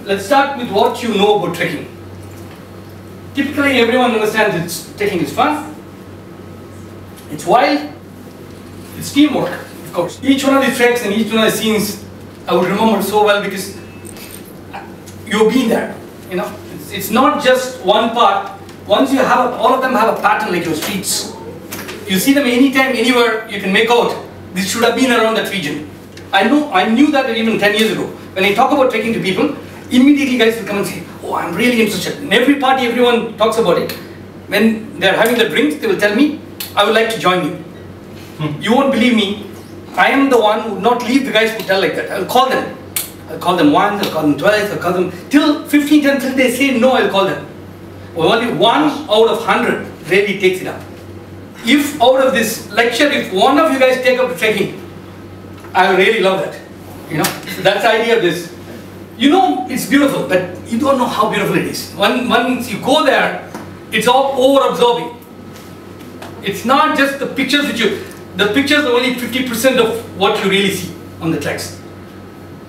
let's start with what you know about trekking. Typically, everyone understands that trekking is fun, it's wild, it's teamwork, of course. Each one of these treks and each one of the scenes I would remember so well because you've been there. You know, it's not just one part. Once you have, all of them have a pattern like your streets. You see them anytime, anywhere, you can make out, this should have been around that region. I knew that even 10 years ago. When I talk about trekking to people, immediately guys will come and say, oh, I'm really interested. In every party, everyone talks about it. When they're having the drinks, they will tell me, I would like to join you. You won't believe me. I am the one who would not leave the guys who tell like that. I'll call them. I'll call them once, I'll call them twice, I'll call them till 15 times till they say no, I'll call them. Well, only 1 out of 100 really takes it up. If out of this lecture, if one of you guys take up the trekking, I really love that. You know, so that's the idea of this. You know, it's beautiful, but you don't know how beautiful it is. Once you go there, it's all over-absorbing. It's not just the pictures the pictures are only 50% of what you really see on the treks.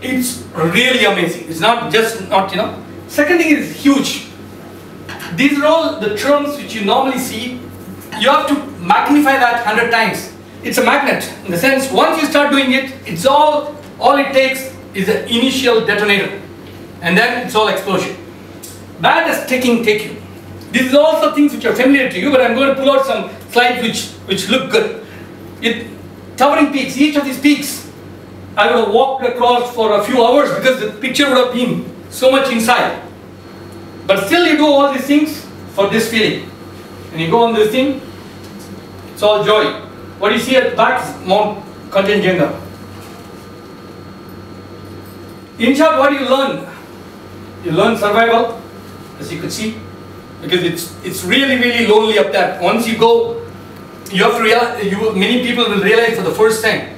It's really amazing. It's not, you know. Second thing is huge. These are all the terms which you normally see. You have to magnify that 100 times. It's a magnet in the sense once you start doing it, it's all it takes is an initial detonator and then it's all explosion. Where does trekking take you? These are also things which are familiar to you, but I'm going to pull out some slides which look good. Towering peaks, each of these peaks I would have walked across for a few hours because the picture would have been so much inside. But still you do all these things for this feeling. And you go on this thing, it's all joy. What you see at the back is Mount Kanchenjunga. In short, what do you learn? You learn survival, as you could see, because it's really, really lonely up there. Once you go, you have to realize, many people will realize for the first time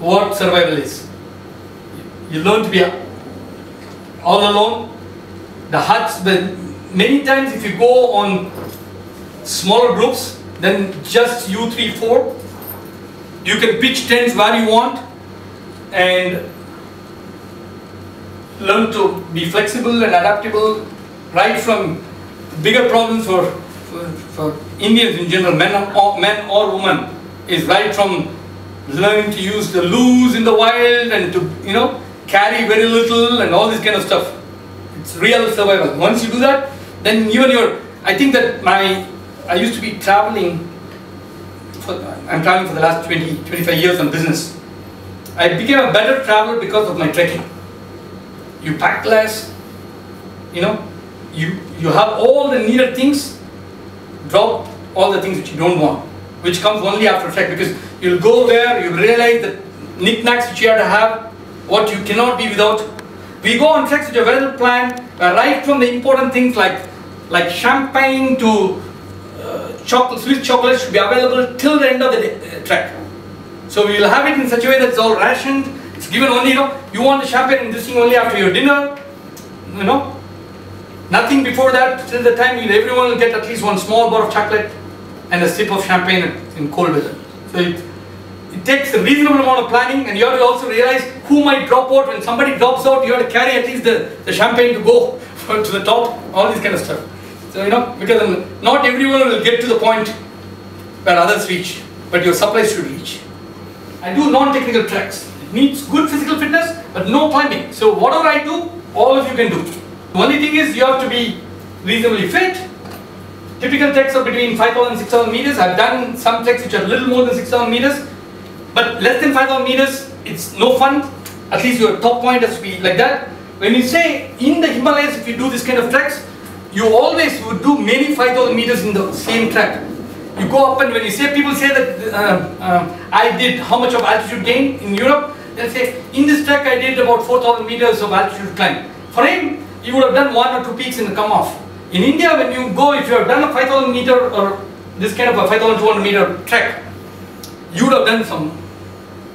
what survival is. You learn to be all alone. The huts, but many times if you go on smaller groups, then just you 3, 4, you can pitch tents where you want and learn to be flexible and adaptable, right from bigger problems for Indians in general, men or women, is right from learning to use the loos in the wild and to, you know, carry very little and all this kind of stuff. It's real survival. Once you do that, then even I think that I used to be traveling, I'm traveling for the last 25 years on business. I became a better traveler because of my trekking. You pack less, you know, you have all the needed things, drop all the things which you don't want, which comes only after trek, because you'll go there, you realize the knickknacks which you have to have, what you cannot be without. We go on treks which are well planned, right from the important things like champagne to Swiss chocolate should be available till the end of the trek. So we will have it in such a way that it's all rationed. It's given only, you know, you want the champagne and this thing only after your dinner, you know. Nothing before that, till the time everyone will get at least one small bar of chocolate and a sip of champagne in cold weather. So it takes a reasonable amount of planning, and you have to also realize who might drop out. When somebody drops out, you have to carry at least the champagne to go to the top, all this kind of stuff. So, you know, because not everyone will get to the point where others reach, but your supplies should reach. I do non-technical treks. It needs good physical fitness, but no climbing. So whatever I do, all of you can do. The only thing is you have to be reasonably fit. Typical treks are between 5,000 and 6,000 meters. I've done some treks which are a little more than 6,000 meters. But less than 5,000 meters, it's no fun. At least your top point has to be like that. When you say in the Himalayas, if you do this kind of treks, you always would do many 5,000 meters in the same trek. You go up, and when you say, people say that I did how much of altitude gain in Europe, they'll say, in this trek I did about 4,000 meters of altitude climb. For him, you would have done 1 or 2 peaks and come off. In India, when you go, if you have done a 5,000 meter or this kind of a 5,200 meter trek, you would have done some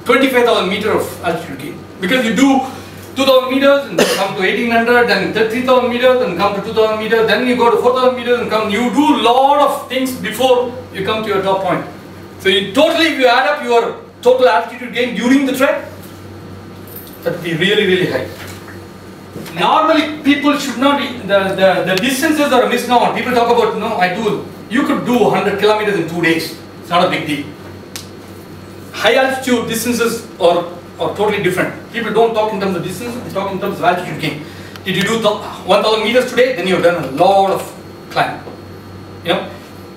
25,000 meter of altitude gain. Because you do 2,000 meters and then come to 1,800, then 3,000 meters and come to 2,000 meters, then you go to 4,000 meters and come. You do a lot of things before you come to your top point. So you totally, if you add up your total altitude gain during the trek, that would be really, really high. Normally, people should not be, the distances are a misnomer. People talk about, you could do 100 kilometers in 2 days. It's not a big deal. High altitude distances are totally different. People don't talk in terms of distance, they talk in terms of altitude gain. Did you do 1,000 meters today? Then you've done a lot of climb.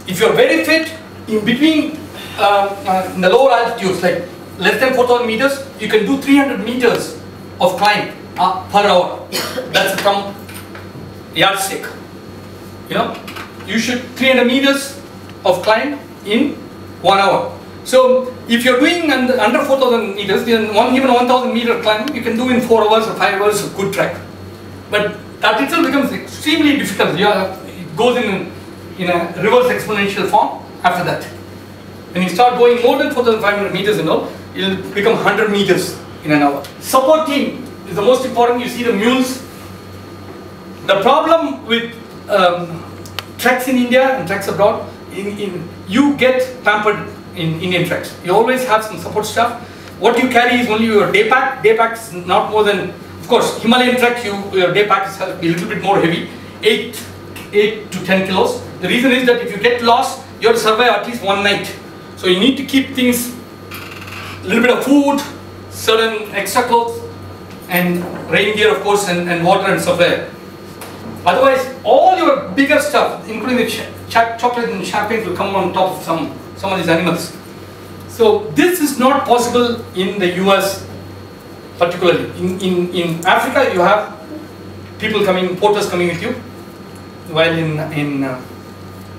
If you're very fit, in between in the lower altitudes, like less than 4,000 meters, you can do 300 meters of climb per hour. That's a thumb yardstick. You should 300 meters of climb in 1 hour. So if you're doing under 4,000 meters, then even 1,000 meter climb you can do in 4 hours or 5 hours of good track. But that itself becomes extremely difficult. It goes in a reverse exponential form after that. When you start going more than 4,500 meters it'll become 100 meters in an hour. Support team is the most important. You see the mules. The problem with treks in India and treks abroad, you get pampered in Indian treks. You always have some support stuff. What you carry is only your day pack. Day pack is not more than, of course, Himalayan trek, your day pack is a little bit more heavy, 8 to 10 kilos. The reason is that if you get lost, you have to survive at least 1 night. So you need to keep things, a little bit of food, certain extra clothes, and rain gear, of course, and water and stuff there. Otherwise, all your bigger stuff, including the chocolate and champagne, will come on top of some of these animals. So this is not possible in the US, particularly. In Africa, you have people coming, porters coming with you, while in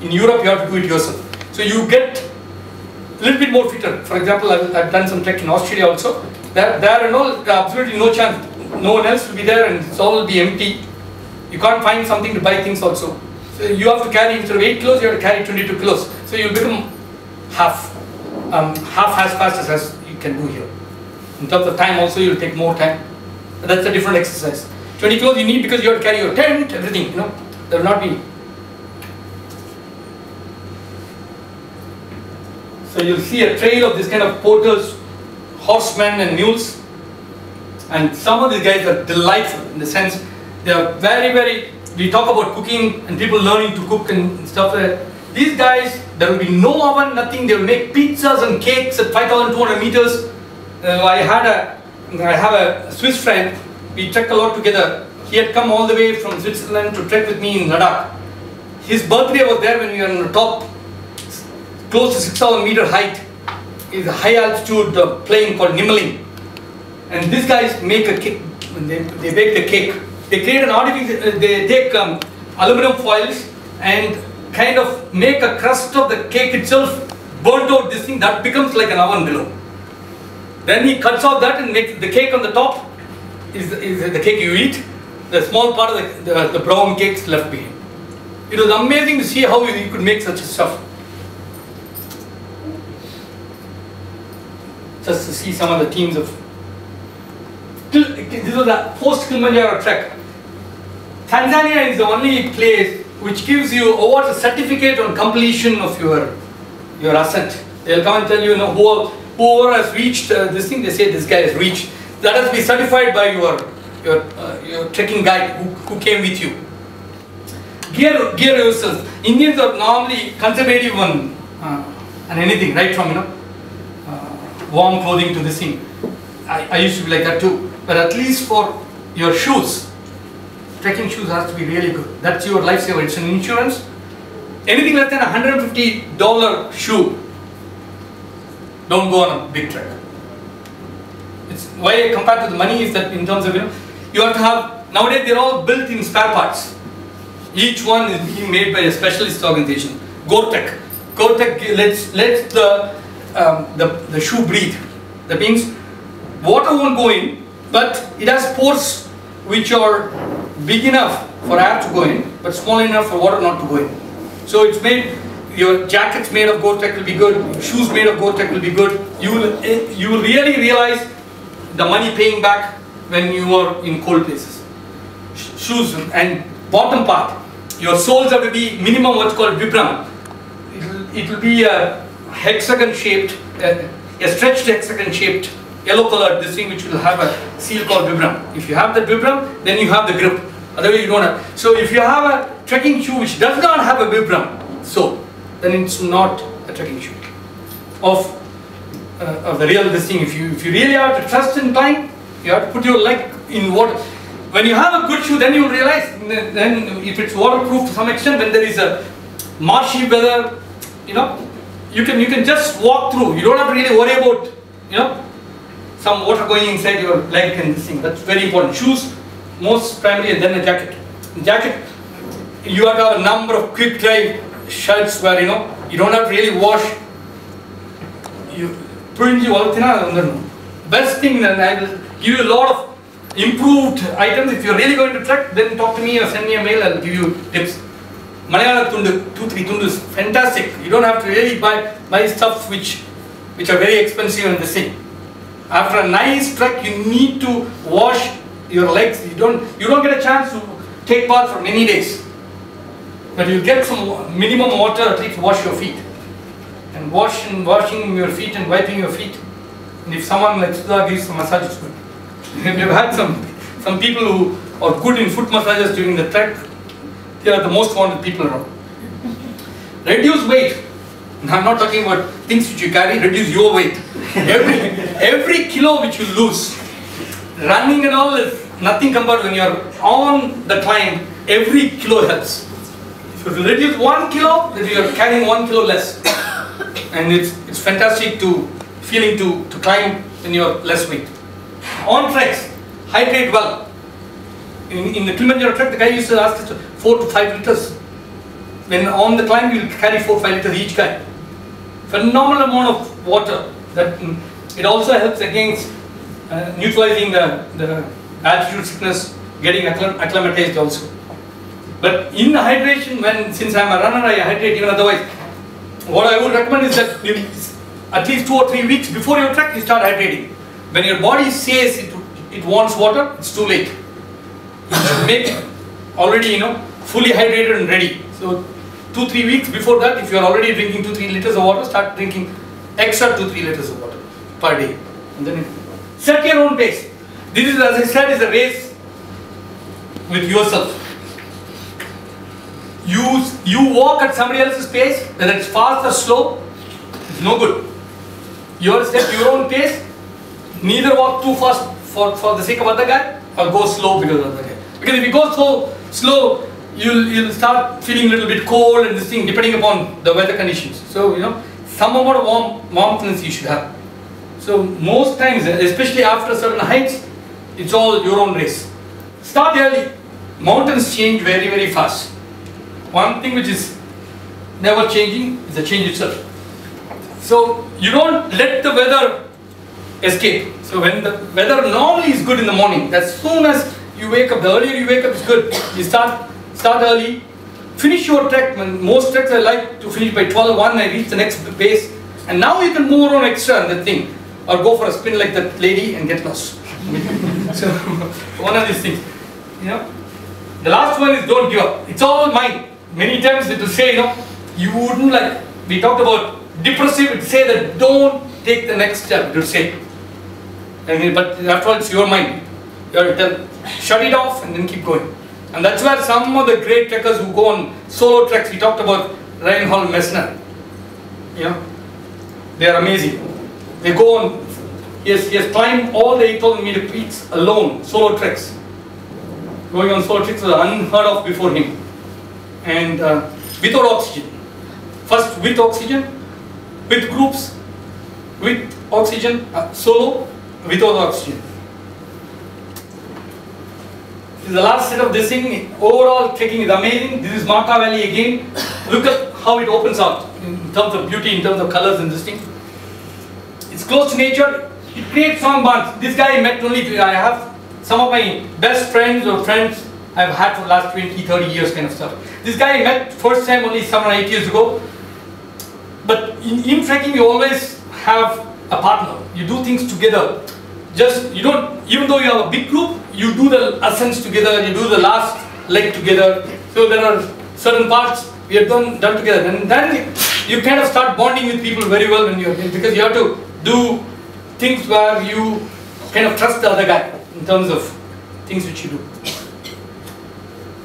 Europe, you have to do it yourself. So you get a little bit more fitter. For example, I've done some trek in Australia also. There are absolutely no chance. No one else will be there, and it's all will be empty. You can't find something to buy things also. So you have to carry, instead of 8 kilos, you have to carry 22 kilos. So you become half as fast as you can do here. In terms of time also, you'll take more time. But that's a different exercise. 20 kilos you need because you have to carry your tent, everything, There will not be. So you'll see a trail of this kind of porters, horsemen and mules. And some of these guys are delightful in the sense they are very, we talk about cooking and people learning to cook and stuff like that. These guys, there will be no oven, nothing. They will make pizzas and cakes at 5,200 meters. I have a Swiss friend. We trek a lot together. He had come all the way from Switzerland to trek with me in Ladakh. His birthday was there when we were on the top, close to 6,000 meter height. It's a high altitude plane called Nimmeling. And these guys make a cake. They bake the cake. They create an artificial. They take aluminum foils and kind of make a crust of the cake itself, burnt out this thing that becomes like an oven below. Then he cuts off that and makes the cake on the top is the cake you eat. The small part of the brown cakes left behind. It was amazing to see how he could make such a stuff. Just to see some of the teams of. This was a post-Kilimanjaro trek. Tanzania is the only place which gives you a certificate on completion of your ascent. They'll come and tell you, whoever has reached this thing, they say this guy has reached. That has to be certified by your trekking guide who came with you. Gear yourself. Indians are normally conservative on anything, right from warm clothing to this thing. I used to be like that too. But at least for your shoes, trekking shoes has to be really good. That's your lifesaver. It's an insurance. Anything less than $150 shoe, don't go on a big trek. It's why I compare to the money is that in terms of you have to have, nowadays they're all built in spare parts. Each one is being made by a specialist organization. Gore-Tex lets the shoe breathe. That means water won't go in, but it has pores which are big enough for air to go in, but small enough for water not to go in. So it's made, your jackets made of Gore-Tex will be good, shoes made of Gore-Tex will be good. You will really realize the money paying back when you are in cold places. Shoes and bottom part, your soles have to be minimum what's called vibram. It will be a hexagon shaped, a stretched hexagon shaped yellow colored, this thing which will have a seal called vibram. If you have that vibram, then you have the grip. Otherwise you don't have. So if you have a trekking shoe which does not have a vibram, so then it's not a trekking shoe of the real this thing. If you really have to trust in climb, you have to put your leg in water. When you have a good shoe, then you will realize, then if it's waterproof to some extent, when there is a marshy weather, you know, you can just walk through. You don't have to really worry about, you know, some water going inside your leg and this thing. That's very important. Shoes, most primarily, and then a jacket. Jacket, you have to have a number of quick dry shirts where, you know, you don't have to really wash. Best thing, and I will give you a lot of improved items. If you're really going to trek, then talk to me or send me a mail. I'll give you tips. Malayala tundu, 2-3 tundu is fantastic. You don't have to really buy stuff which are very expensive and this thing. After a nice trek, you need to wash your legs. You don't get a chance to take part for many days, but you get some minimum water at least to wash your feet. And washing your feet and wiping your feet. And if someone like Sudha gives a massage, it's good. We've had some people who are good in foot massages during the trek. They are the most wanted people around. Reduce weight. I'm not talking about things which you carry. Reduce your weight. Every kilo which you lose, running and all is nothing compared when you're on the climb. Every kilo helps. So if you reduce 1 kilo, then you're carrying 1 kilo less. And it's fantastic feeling to climb when you're less weight. On treks, hydrate well. In the Kilimanjaro trek, the guy used to ask us 4 to 5 liters. When on the climb, you'll carry 4-5 liters each guy. Phenomenal amount of water. It also helps against neutralizing the altitude sickness, getting acclimatized also. But in the hydration, since I'm a runner, I hydrate even otherwise. What I would recommend is that at least 2 or 3 weeks before your trek, you start hydrating. When your body says it wants water, it's too late. You should make it already, you know, fully hydrated and ready. So 2-3 weeks before that, if you are already drinking 2-3 liters of water, start drinking extra 2-3 liters of water per day. And then set your own pace. This is, as I said, is a race with yourself. You walk at somebody else's pace, whether it's fast or slow, it's no good. You set your own pace. Neither walk too fast for the sake of other guy, or go slow because of other guy. Because if you go so slow, you'll start feeling a little bit cold and this thing, depending upon the weather conditions. So, you know, some amount of warmth you should have. So most times, especially after certain heights, it's all your own race. Start early. Mountains change very, very fast. One thing which is never changing is the change itself. So you don't let the weather escape. So when the weather normally is good in the morning, as soon as you wake up, the earlier you wake up is good. You start early, finish your trek. Most treks I like to finish by 12:01, I reach the next base, and now you can move around extra on that thing, or go for a spin like that lady and get lost. So one of these things, you know. The last one is don't give up. It's all mine. Many times it will say, you know, you wouldn't like. We talked about depressive. It will say that don't take the next step. It will say. But after all, it's your mind. You have to tell, shut it off and then keep going. And that's where some of the great trekkers who go on solo treks, we talked about Reinhold Messner. You know, they are amazing. They go on, he has climbed all the 8,000 meter peaks alone, solo treks. Going on solo treks was unheard of before him. And without oxygen. First with oxygen, with groups, with oxygen, solo, without oxygen. This is the last set of this thing. Overall trekking is amazing. This is Marka Valley again. Look at how it opens out in terms of beauty, in terms of colors and this thing. It's close to nature. It creates strong bonds. This guy I met only, I have some of my best friends or friends I've had for the last 20, 30 years kind of stuff. This guy I met first time only 7 or 8 years ago. But in trekking you always have a partner. You do things together. Just, you don't, even though you have a big group, you do the ascents together, you do the last leg together. So there are certain parts we have done together. And then you kind of start bonding with people very well when you're, because you have to do things where you kind of trust the other guy in terms of things which you do.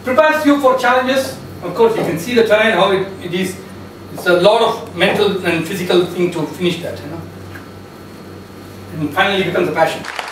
Prepares you for challenges. Of course, you can see the terrain, how it is. It's a lot of mental and physical thing to finish that, you know. And finally becomes a passion.